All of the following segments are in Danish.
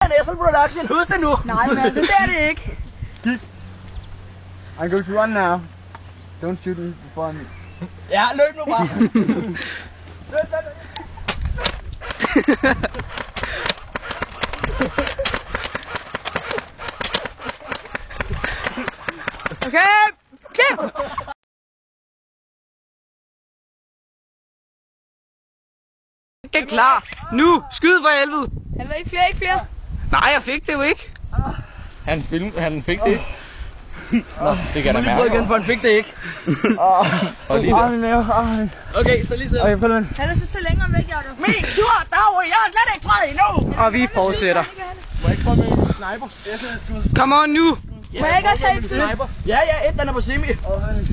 Nestle Production, husk det nu. Nej, men det er det ikke. I'm going to run now. Don't shoot me before me. Ja, løb nu bare. Okay, klip! Det er klar. Nu, skyd for helvede. Han var ikke flere. Nej, jeg fik det jo ikke. Han fik det ikke. Nå, det kan jeg da mærke. Igen, for han fik det ikke. Og lige der. Okay, så lige Okay, følg med. Han er så til længere væk, Jacob. Min tur, David. Jeg har slet ikke prøvet endnu. Og vi fortsætter. Må jeg ikke få med en sniper? Come on nu. Må jeg ikke også have et skud? Ja, et, den er på semi.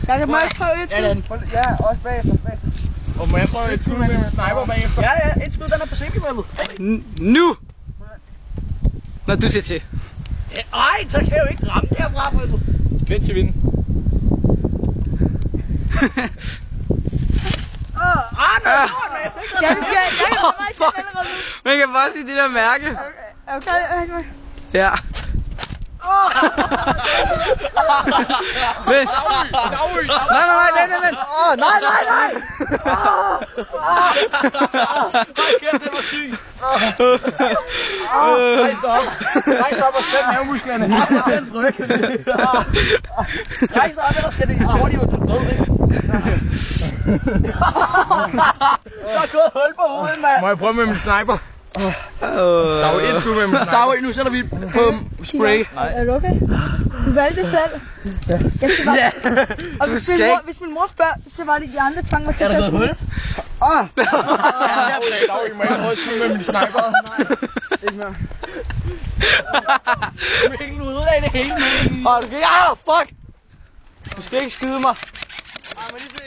Jacob, må jeg ikke prøve et skud? Ja, også bagefter. Og må jeg prøve et skud med en sniper bagefter? Ja, et skud, den er på semi-webet. Nu. Når du siger til. Ej, så kan jeg jo ikke ramme derfra, webet. Vent til vinden. Man kan bare sige det der mærke. Okay. Ja. Vent. Nej. Nej. Kæft, det var sygt. Rejs op og sæt mavemusklerne. Rejs op, ellers skal det hurtigt ud. Du er død, ikke? Der er gået hul på hovedet, mand. Må jeg prøve med min sniper? Der er jo et skud med min sniper. David, nu sætter vi på spray. Er du okay? Du valgte det selv. Jeg skal bare... Og hvis min mor spørger, så var det de andre tvang mig til at tage skud. David, må jeg prøve et skud med min sniper? Ikke mere. Du er helt ude af det hele. Du skal ikke... fuck! Du skal ikke skyde mig. Ej, må lige se.